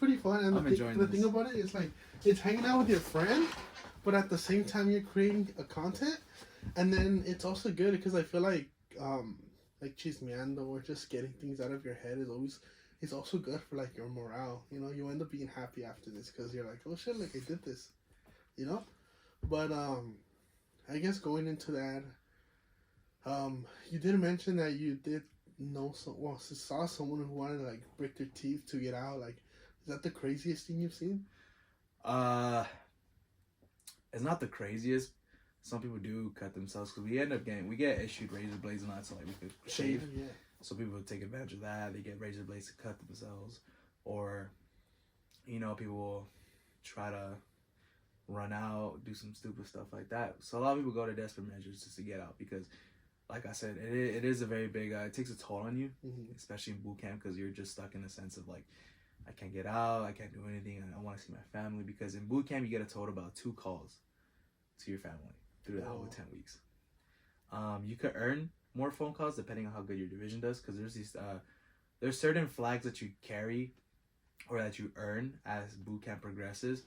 pretty fun. And the thing about it is like it's hanging out with your friend, but at the same time you're creating a content, and then it's also good because I feel like chismeando or just getting things out of your head is also good for like your morale. You know, you end up being happy after this because you're like, oh shit, like I did this, you know. But I guess going into that, you did mention that you did saw someone who wanted to like break their teeth to get out. Like, is that the craziest thing you've seen? It's not the craziest. Some people do cut themselves because we get issued razor blades and that, so like we could shave. Yeah. So people would take advantage of that. They get razor blades to cut themselves, or people will try to run out, do some stupid stuff like that. So a lot of people go to desperate measures just to get out because, like I said, it is a very big. It takes a toll on you, especially in boot camp because you're just stuck in the sense of like, I can't get out, I can't do anything, I want to see my family. Because in boot camp you get a total about 2 calls to your family through the whole 10 weeks. You could earn more phone calls depending on how good your division does, because there's certain flags that you carry or that you earn as boot camp progresses.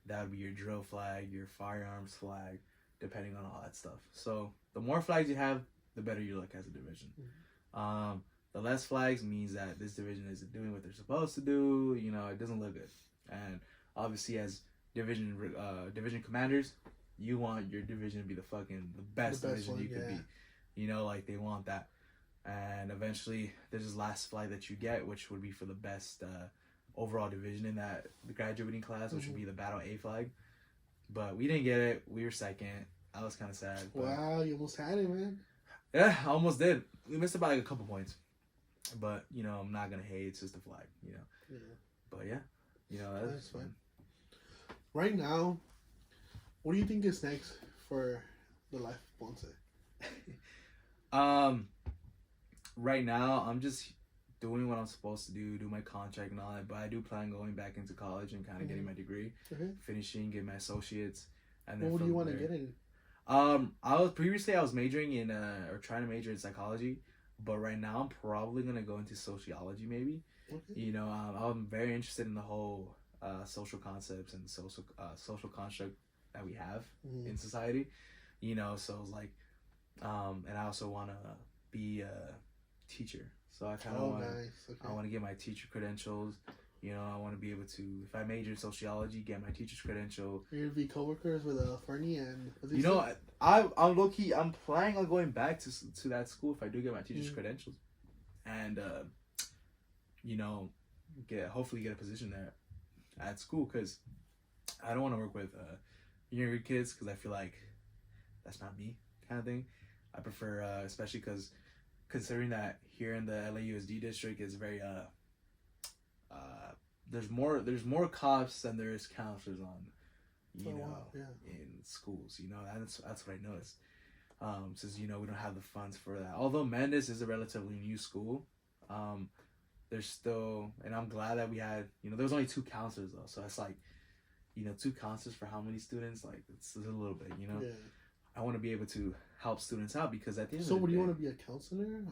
That would be your drill flag, your firearms flag, depending on all that stuff. So the more flags you have, the better you look as a division. The less flags means that this division isn't doing what they're supposed to do. It doesn't look good. And obviously as division commanders, you want your division to be the best division you could be. Like they want that. And eventually there's this last flag that you get, which would be for the best overall division in that the graduating class, which would be the battle A flag. But we didn't get it. We were second. I was kind of sad. Wow, you almost had it, man. Yeah, I almost did. We missed it by like a couple points. But, I'm not going to hate. It's just a flag, Yeah. But, yeah. That's fun. Right now, what do you think is next for the life of Ponce? Right now, I'm just doing what I'm supposed to do my contract and all that. But I do plan going back into college and kind of getting my degree, finishing, get my associates. And then what do you want to get in? I was majoring in or trying to major in psychology, but right now I'm probably gonna go into sociology maybe. Okay. I'm very interested in the whole social concepts and social construct that we have in society. So it's like, and I also want to be a teacher. So I kind of want I want to get my teacher credentials. I want to be able to, if I major in sociology, get my teacher's credential. You're going to be co-workers with Fernie and... I'm low-key, I'm planning on going back to that school if I do get my teacher's credentials. And, hopefully get a position there at school, because I don't want to work with younger kids, because I feel like that's not me kind of thing. I prefer, especially because considering that here in the LAUSD district is very... there's more cops than there is counselors on, in schools. That's what I noticed. Since we don't have the funds for that. Although Mendes is a relatively new school, there's still, and I'm glad that we had. There was only 2 counselors though, so it's like, 2 counselors for how many students? Like it's a little bit. Yeah. I want to be able to help students out because at the end. So, would you want to be a counselor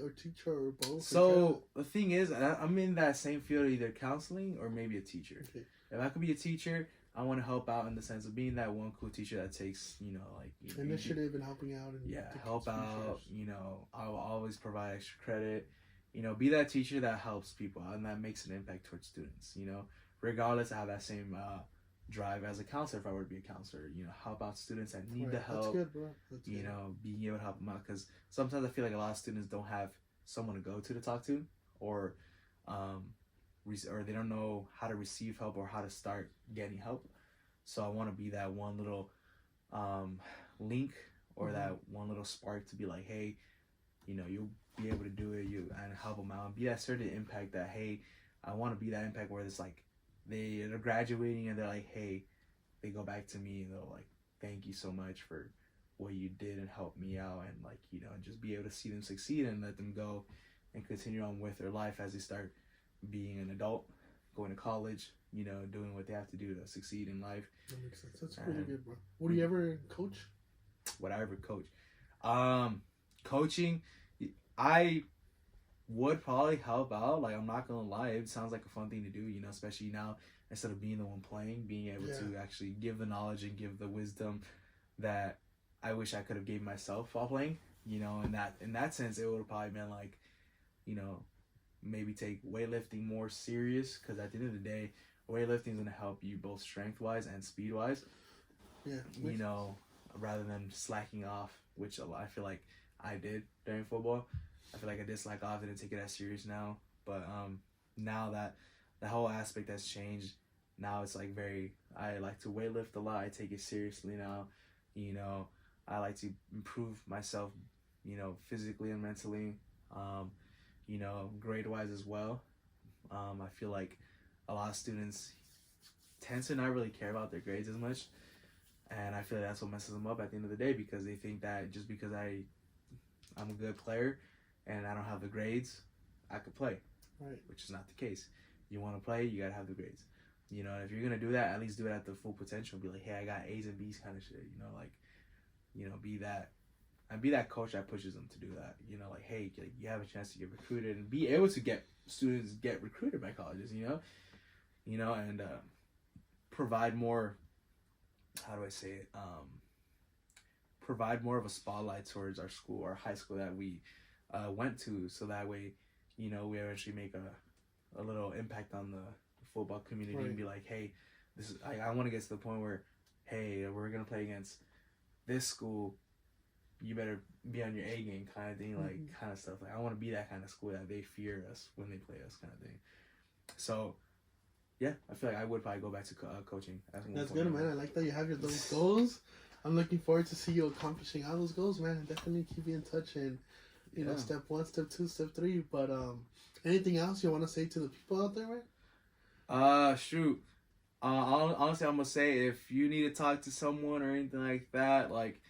or teacher or both? So the thing is, I'm in that same field, either counseling or maybe a teacher. Okay. If I could be a teacher, I want to help out in the sense of being that one cool teacher that takes, initiative and helping out. And help out. I'll always provide extra credit. Be that teacher that helps people out and that makes an impact towards students. Regardless, I have that same drive as a counselor. If I were to be a counselor, help out students that need the help. That's good, bro. Being able to help them out, because sometimes I feel like a lot of students don't have someone to go to talk to, or they don't know how to receive help or how to start getting help. So I want to be that one little link or that one little spark to be like, hey, you'll be able to do it, and help them out, and be that certain impact that, hey, I want to be that impact where it's like they're graduating and they're like, hey, they go back to me and they're like, thank you so much for what you did and helped me out, and like, just be able to see them succeed and let them go and continue on with their life as they start being an adult, going to college, doing what they have to do to succeed in life. That makes sense. That's pretty good, bro. Would you ever coach? Would I ever coach? Coaching, I would probably help out. Like, I'm not gonna lie, it sounds like a fun thing to do, you know, especially now, instead of being the one playing, being able to actually give the knowledge and give the wisdom that I wish I could have gave myself while playing, you know. In that sense, it would have probably been like, you know, maybe take weightlifting more serious, because at the end of the day, weightlifting is going to help you both strength wise and speed wise. Yeah. You know, rather than slacking off, which I feel like I did during football. I feel like I did slack off, didn't take it as serious now. But now that the whole aspect has changed, now it's like I like to weightlift a lot. I take it seriously now. You know, I like to improve myself, you know, physically and mentally, you know, grade-wise as well. I feel like a lot of students tend to not really care about their grades as much, and I feel like that's what messes them up at the end of the day, because they think that just because I'm a good player and I don't have the grades, I could play, right? Which is not the case. You want to play, you gotta have the grades. You know, if you're gonna do that, at least do it at the full potential. Be like, hey, I got A's and B's kind of shit. You know, like, you know, be that coach that pushes them to do that. You know, like, hey, you have a chance to get recruited and be able to get students get recruited by colleges. You know, and provide more. How do I say it? Provide more of a spotlight towards our school, our high school that we went to, so that way, you know, we eventually make a little impact on the football community, right? And be like, hey, this is I want to get to the point where, hey, we're gonna play against this school, you better be on your A game, kind of thing, like kind of stuff. Like, I want to be that kind of school that they fear us when they play us, kind of thing. So yeah, I feel like I would probably go back to coaching. That's good, man. I like that you have those goals. I'm looking forward to see you accomplishing all those goals, man. Definitely keep you in touch, and you know, step 1, step 2, step 3. But anything else you want to say to the people out there, man? Shoot. Honestly, I'm gonna say, if you need to talk to someone or anything like that, like,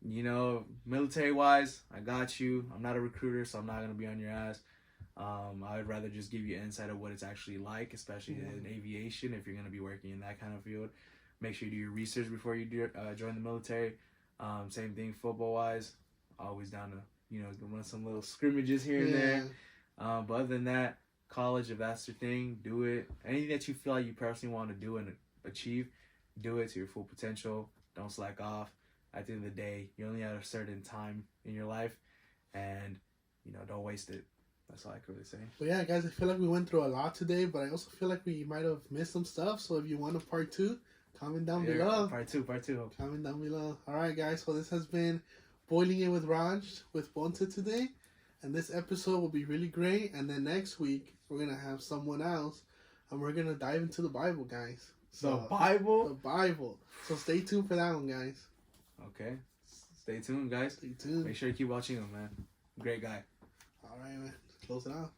you know, military wise, I got you. I'm not a recruiter, so I'm not gonna be on your ass. I would rather just give you insight of what it's actually like, especially in aviation. If you're gonna be working in that kind of field, make sure you do your research before you join the military. Same thing football wise. Always down to, you know, run some little scrimmages here and there. But other than that, college, if that's your thing, do it. Anything that you feel like you personally want to do and achieve, do it to your full potential. Don't slack off. At the end of the day, you only have a certain time in your life, and, you know, don't waste it. That's all I can really say. But yeah, guys, I feel like we went through a lot today, but I also feel like we might have missed some stuff. So if you want a part 2, comment down below. Part 2. Comment down below. All right, guys. So this has been Boiling It with Raj with Ponce today. And this episode will be really great. And then next week, we're going to have someone else. And we're going to dive into the Bible, guys. So, the Bible? The Bible. So stay tuned for that one, guys. Okay. Stay tuned, guys. Stay tuned. Make sure you keep watching him, man. Great guy. All right, man. Close it out.